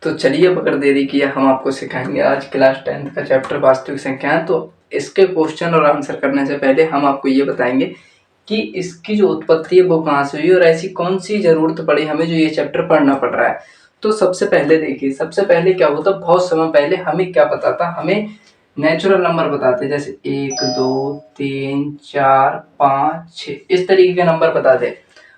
तो चलिए बगैर देरी किए हम आपको सिखाएंगे आज क्लास 10th का चैप्टर वास्तविक संख्याएं। तो इसके क्वेश्चन और आंसर करने से पहले हम आपको ये बताएंगे कि इसकी जो उत्पत्ति है वो कहाँ से हुई और ऐसी कौन सी जरूरत पड़ी हमें जो ये चैप्टर पढ़ना पड़ रहा है। तो सबसे पहले देखिए, सबसे पहले क्या होता, बहुत समय पहले हमें क्या पता था, हमें नेचुरल नंबर बताते, जैसे 1 2 3 4 5 6 इस तरीके के नंबर बताते।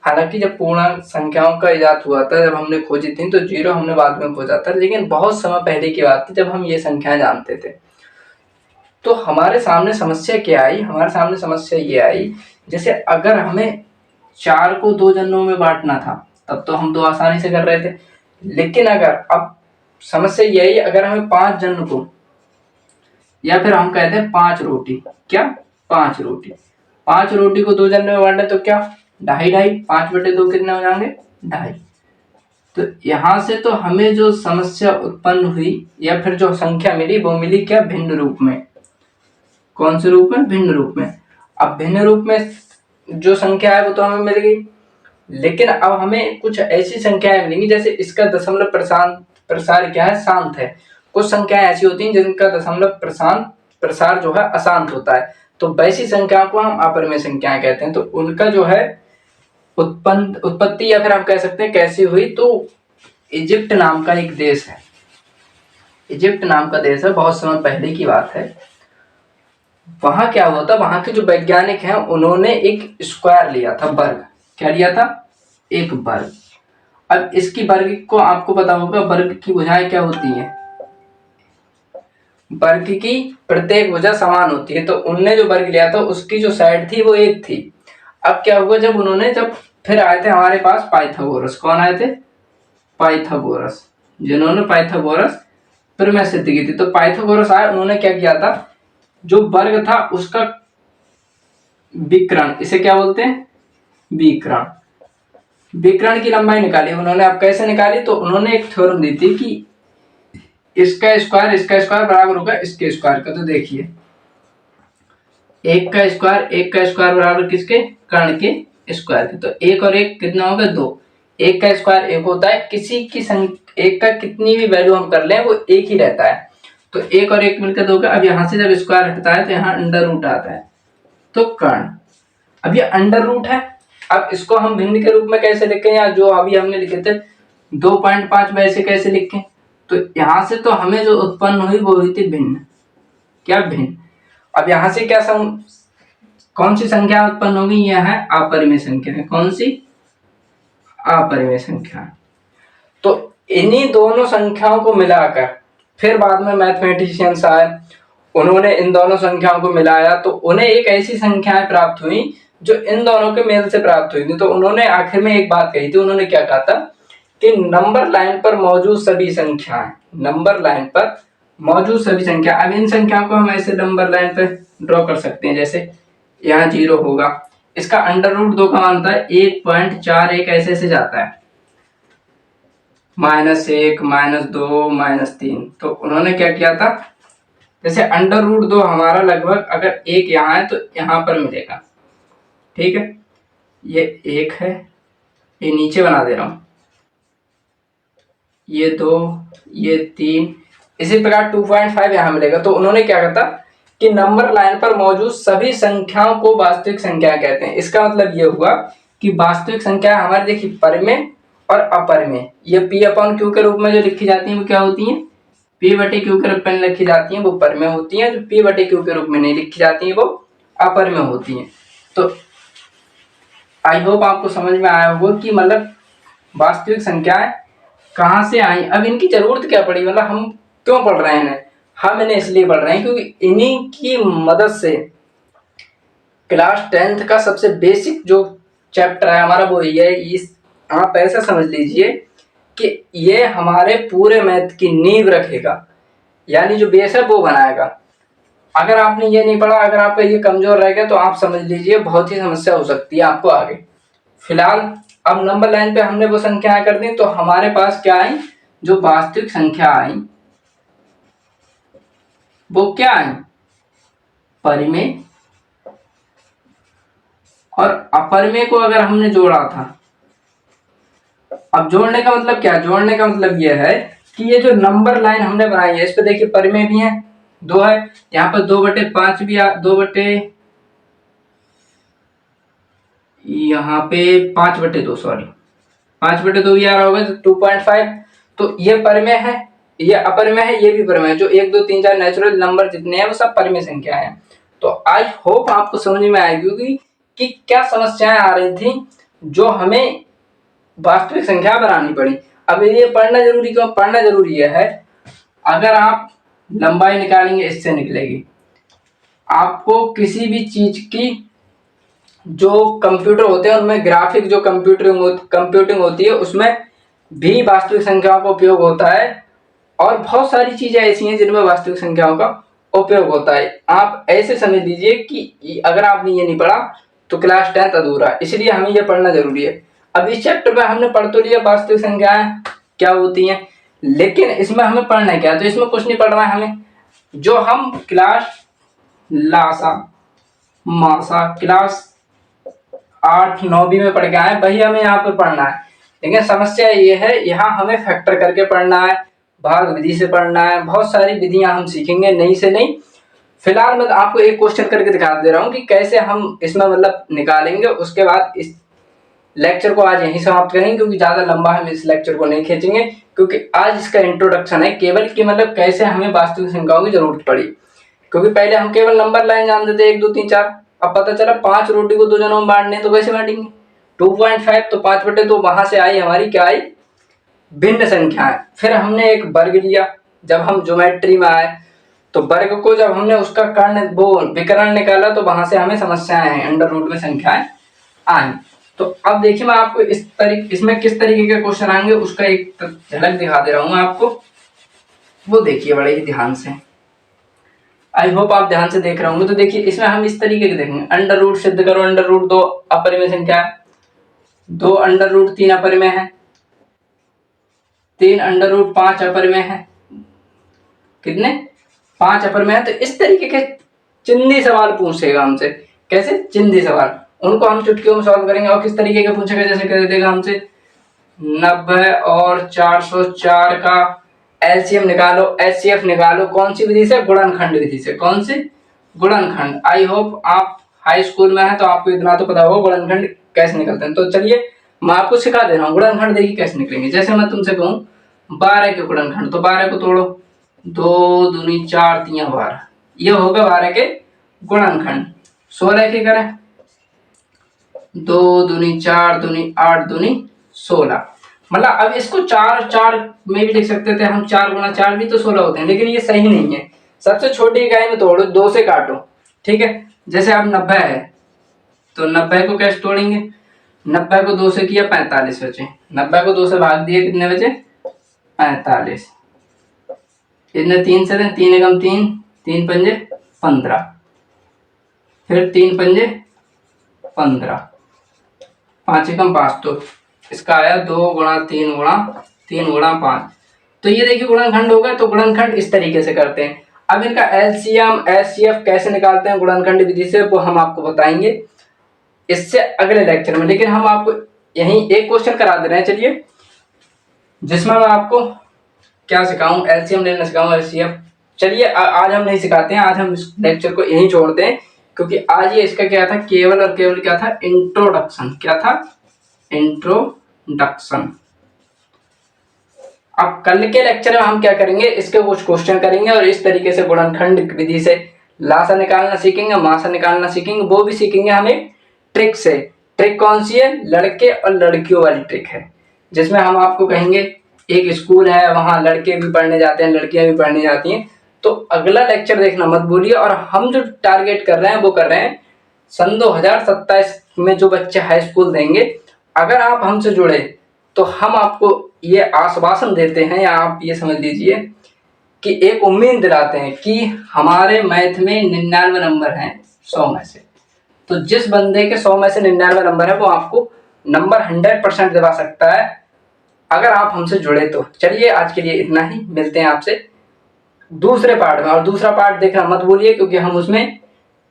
हालांकि जब पूर्णांक संख्याओं का इजाद हुआ था, जब हमने खोजी थी, तो जीरो हमने बाद में खोजा था, लेकिन बहुत समय पहले की बात थी जब हम ये संख्याएं जानते थे। तो हमारे सामने समस्या क्या आई, हमारे सामने समस्या ये आई, जैसे अगर हमें 4 को 2 जनों में बांटना था तब तो हम 2 आसानी से कर रहे थे, लेकिन अगर अब समस्या ये आई, अगर हमें 5 जन को, या फिर हम कहते हैं 5 रोटी, क्या 5 रोटी, 5 रोटी को 2 जनों में बांटना, तो क्या 2.5 5/2 कितने हो जाएंगे 2.5। तो यहां से तो हमें जो समस्या उत्पन्न हुई या फिर जो संख्या मिली वो मिली क्या, भिन्न रूप में। कौन से रूप में, भिन्न रूप में। अब भिन्न रूप में जो संख्या है वो तो हमें मिल गई, लेकिन अब हमें कुछ ऐसी संख्याएं मिलेंगी जैसे इसका दशमलव प्रसार क्या है, शांत है। कुछ संख्याएं ऐसी होती हैं जिनका दशमलव प्रसार जो है अशांत होता है, तो वैसी संख्या को हम अपरिमेय संख्याएं कहते हैं। तो उनका जो है उत्पत्ति या फिर आप कह सकते हैं कैसी हुई, तो इजिप्ट नाम का एक देश है, इजिप्ट नाम का देश है, बहुत समय पहले की बात है। वहां क्या हुआ था, वहां के जो वैज्ञानिक हैं उन्होंने एक स्क्वायर लिया था, वर्ग। क्या लिया था, एक वर्ग। अब इसकी वर्ग को आपको पता होगा, वर्ग की भुजाएं क्या होती हैं, वर्ग की प्रत्येक भुजा समान होती है। तो उनने जो वर्ग लिया था उसकी जो साइड थी वो एक थी। अब क्या हुआ, जब फिर आए थे हमारे पास पाइथागोरस। कौन आए थे, पाइथागोरस, जिन्होंने पाइथागोरस प्रमेय सिद्ध की थी। तो पाइथागोरस आए, उन्होंने क्या किया था, जो वर्ग था उसका विकर्ण, इसे क्या बोलते हैं, विकर्ण, विकर्ण की लंबाई निकाली उन्होंने। अब कैसे निकाली, तो उन्होंने एक थ्योरम दी थी कि इसका स्क्वायर बराबर होगा इसके स्क्वायर का। तो देखिए, एक का स्क्वायर बराबर किसके, कर्ण के स्क्वायर के। तो एक और एक कितना होगा, 2। एक का स्क्वायर एक होता है, किसी की एक का कितनी भी वैल्यू हम कर लें वो एक ही रहता है। तो एक और एक मिलकर 2 का। अब यहां से जब स्क्वायर हटता है तो यहाँ अंडर रूट आता है, तो कर्ण। अब ये अंडर रूट है, अब इसको हम भिन्न के रूप में कैसे लिखें, या जो अभी हमने लिखे थे 2.5 वैसे कैसे लिखें। तो यहां से तो हमें जो उत्पन्न हुई वो हुई थी भिन्न, क्या भिन्न। अब यहां से क्या कौन सी संख्या उत्पन्न होगी, यह है अपरिमेय संख्या है। कौन सी, अपरिमेय संख्या। तो इन्हीं दोनों संख्याओं को मिलाकर फिर बाद में मैथमेटिशियंस आए, उन्होंने इन दोनों संख्याओं को मिलाया, तो उन्हें एक ऐसी संख्याएं प्राप्त हुई जो इन दोनों के मेल से प्राप्त हुई थी। तो उन्होंने आखिर में एक बात कही थी, उन्होंने क्या कहा था कि नंबर लाइन पर मौजूद सभी संख्याएं, नंबर लाइन पर मौजूद सभी संख्या। अब इन संख्याओं को हम ऐसे नंबर लाइन पर ड्रॉ कर सकते हैं, जैसे यहाँ 0 होगा, इसका अंडर रूट 2 का मान होता है 1.41, ऐसे से जाता है, -1 -2 -3। तो उन्होंने क्या किया था, जैसे अंडर रूट 2 हमारा लगभग अगर 1 यहाँ है तो यहाँ पर मिलेगा, ठीक है, ये 1 है, ये नीचे बना दे रहा हूं, ये 2, ये 3, इसी प्रकार 2.5 यहाँ मिलेगा। तो उन्होंने क्या कहा था कि नंबर लाइन पर मौजूद सभी संख्याओं को वास्तविक संख्या कहते हैं। इसका मतलब ये हुआ कि वास्तविक संख्या हमारी देखिए परिमेय और अपरिमेय, ये P/Q के रूप में जो लिखी जाती है वो क्या होती है, P/Q के रूप में लिखी जाती है वो परिमेय होती है, जो P/Q के रूप में नहीं लिखी जाती है वो अपरिमेय होती है। तो आई होप आपको समझ में आया होगा कि मतलब वास्तविक संख्याएं कहां से आई, अब इनकी जरूरत क्या पड़ी, मतलब हम क्यों पढ़ रहे हैं, हम इन्हें इसलिए पढ़ रहे हैं क्योंकि इन्हीं की मदद से क्लास 10th का सबसे बेसिक जो चैप्टर है हमारा वो ये है। आप ऐसा समझ लीजिए कि ये हमारे पूरे मैथ की नींव रखेगा, यानी जो बेस है वो बनाएगा। अगर आपने ये नहीं पढ़ा, अगर आपका ये कमजोर रह गया, तो आप समझ लीजिए बहुत ही समस्या हो सकती है आपको आगे। फिलहाल अब नंबर लाइन पे हमने वो संख्याएं कर दी, तो हमारे पास क्या आई, जो वास्तविक संख्या आई वो क्या आई, परिमेय और अपरिमेय को अगर हमने जोड़ा था। अब जोड़ने का मतलब क्या, जोड़ने का मतलब यह है कि ये जो नंबर लाइन हमने बनाई है इस पे देखिए परिमेय भी है 2 है, यहाँ पर 2/5 भी 2 यहाँ पे 5/2 सॉरी 5/2 भी आ रहा होगा तो 2.5। तो ये परिमेय है, ये अपरिमेय है, ये भी परिमेय है। जो 1 2 3 4 नेचुरल नंबर जितने हैं वो सब परिमेय संख्या है। तो आई होप आपको समझ में आएगी होगी कि क्या समस्याएं आ रही थी जो हमें वास्तविक संख्या बनानी पड़ी। अब ये पढ़ना जरूरी क्यों? पढ़ना जरूरी है, अगर आप लंबाई निकालेंगे इससे निकलेगी। आपको किसी भी चीज की जो कंप्यूटर होते हैं उनमें ग्राफिक जो कंप्यूटिंग होती है उसमें भी वास्तविक संख्याओं का उपयोग होता है, और बहुत सारी चीजें ऐसी हैं जिनमें वास्तविक संख्याओं का उपयोग होता है। आप ऐसे समझ लीजिए कि अगर आपने ये नहीं पढ़ा तो क्लास 10th अधूरा है, इसलिए हमें ये पढ़ना जरूरी है। अब इस चैप्टर में हमने पढ़ तो लिया वास्तविक संख्याएं क्या होती हैं, लेकिन इसमें हमें पढ़ना क्या है? तो इसमें कुछ नहीं पढ़ना है हमें, जो हम क्लास लासा मासा क्लास 8 9वीं में पढ़ के आए वही हमें यहाँ पे पढ़ना है। लेकिन समस्या ये है, यहाँ हमें फैक्टर करके पढ़ना है, भाग विधि से पढ़ना है, बहुत सारी विधियां हम सीखेंगे नई से नई। फिलहाल मैं आपको एक क्वेश्चन करके दिखा दे रहा हूँ कि कैसे हम इसमें मतलब निकालेंगे। उसके बाद इस लेक्चर को आज यहीं समाप्त करेंगे, क्योंकि ज्यादा लंबा हम इस लेक्चर को नहीं खींचेंगे, क्योंकि आज इसका इंट्रोडक्शन है केवल कि मतलब कैसे हमें वास्तविक संख्याओं की जरूरत पड़ी। क्योंकि पहले हम केवल नंबर लाइन जानते थे 1 2 3 4, अब पता चला 5 रोटी को 2 जनों में बांटने, तो कैसे बांटेंगे? 2.5 तो 5/2 वहां से आई हमारी क्या आई? भिन्न संख्याएं। फिर हमने एक वर्ग लिया, जब हम ज्योमेट्री में आए तो वर्ग को जब हमने उसका कर्ण वो विकर्ण निकाला तो वहां से हमें समस्याएं आई, अंडर रूट में संख्याएं आई। तो अब देखिए मैं आपको इसमें किस तरीके के क्वेश्चन आएंगे उसका एक झलक दिखा दे रहा हूं मैं आपको, वो देखिए बड़े ही ध्यान से। आई होप आप ध्यान से देख रहे होंगे। तो देखिए इसमें हम इस तरीके के देखेंगे, अंडर रूट सिद्ध करो, अंडर रूट 2 अपरिमेय संख्या है, 2 अंडर रूट 3 अपरिमेय है, 3 अंडर रूट 5 अपरिमेय है, कितने? 5 अपरिमेय है। तो इस तरीके के चिंदी सवाल पूछेगा हमसे। कैसे? चिंदी सवाल, उनको हम चुटकियों में सॉल्व करेंगे। और किस तरीके के पूछेगा? जैसे कह देगा हमसे 90 और 404 का एलसीएम निकालो, एचसीएफ निकालो, कौन सी विधि से? गुणनखंड विधि से। कौन सी? गुणनखंड। आई होप आप हाई स्कूल में है तो आपको इतना तो पता होगा गुणनखंड कैसे निकलते हैं। तो चलिए मैं आपको सिखा दे रहा हूँ गुणनखंड, देखिए कैसे निकलेंगे। जैसे मैं तुमसे कहूँ 12 के गुणनखंड, तो 12 को तोड़ो, 2 दूनी 4 3 12, ये होगा 12 के गुणनखंड। 16 के करें, 2 दूनी 4 दूनी 8 दूनी 16। मतलब अब इसको 4 4 में भी लिख सकते थे हम, 4 गुना 4 भी तो 16 होते हैं, लेकिन ये सही नहीं है। सबसे छोटी इकाई में तोड़ो, 2 से काटो, ठीक है। जैसे अब 90 है तो 90 को कैसे तोड़ेंगे? 90 को 2 से किया 45 बचे, 90 को 2 से भाग दिए कितने बचे? 45। इतने 3 से 3 एकम 3, 3 पंजे 15, फिर 3 पंजे 15, 5 एकम 5, तो इसका आया 2 गुणा 3 गुणा 3 गुणा 5। तो ये देखिए गुणनखंड होगा। तो गुणनखंड इस तरीके से करते हैं। अब इनका एलसीएम एचसीएफ कैसे निकालते हैं गुणनखंड विधि से, वो हम आपको बताएंगे इससे अगले लेक्चर में। लेकिन हम आपको यहीं एक क्वेश्चन करा दे रहे हैं, चलिए, जिसमें मैं आपको क्या सिखाऊं? एलसीएम लेना सिखाऊं, एचसीएफ। चलिए आज हम नहीं सिखाते हैं, आज हम इस लेक्चर को यहीं छोड़ते हैं, क्योंकि आज ये इसका क्या था? केवल और केवल क्या था? इंट्रोडक्शन। क्या था? इंट्रोडक्शन। अब कल के लेक्चर में हम क्या करेंगे? इसके कुछ क्वेश्चन करेंगे और इस तरीके से गुणनखंड विधि से लासा निकालना सीखेंगे, मासा निकालना सीखेंगे, वो भी सीखेंगे हमें ट्रिक से। ट्रिक कौन सी है? लड़के और लड़कियों वाली ट्रिक है, जिसमें हम आपको कहेंगे एक स्कूल है, वहां लड़के भी पढ़ने जाते हैं, लड़कियां भी पढ़ने जाती हैं। तो अगला लेक्चर देखना मत भूलिए। और हम जो टारगेट कर रहे हैं वो कर रहे हैं सन 2027 में जो बच्चे हाई स्कूल देंगे, अगर आप हमसे जुड़े तो हम आपको ये आश्वासन देते हैं, या आप ये समझ लीजिए कि एक उम्मीद दिलाते हैं कि हमारे मैथ में 99 नंबर हैं 100 में से। तो जिस बंदे के 100 में से 99 नंबर है वो आपको नंबर 100% दिला सकता है, अगर आप हमसे जुड़े तो। चलिए आज के लिए इतना ही, मिलते हैं आपसे दूसरे पार्ट में। और दूसरा पार्ट देखना मत भूलिए, क्योंकि हम उसमें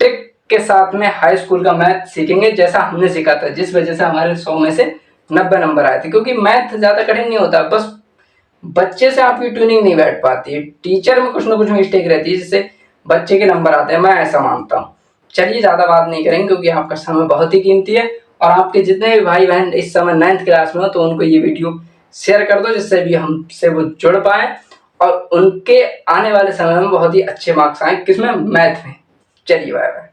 ट्रिक के साथ में हाई स्कूल का मैथ सीखेंगे, जैसा हमने सीखा था, जिस वजह से हमारे 100 में से 90 नंबर आए थे। क्योंकि मैथ ज्यादा कठिन नहीं होता, बस बच्चे से आपकी ट्यूनिंग नहीं बैठ पाती है, टीचर में कुछ ना कुछ मिस्टेक रहती है जिससे बच्चे के नंबर आते हैं, मैं ऐसा मानता हूँ। चलिए ज़्यादा बात नहीं करेंगे क्योंकि आपका समय बहुत ही कीमती है, और आपके जितने भी भाई बहन इस समय 9th क्लास में हो तो उनको ये वीडियो शेयर कर दो जिससे भी हमसे वो जुड़ पाए और उनके आने वाले समय में बहुत ही अच्छे मार्क्स आए, किसमें, मैथ में। चलिए बाय बाय।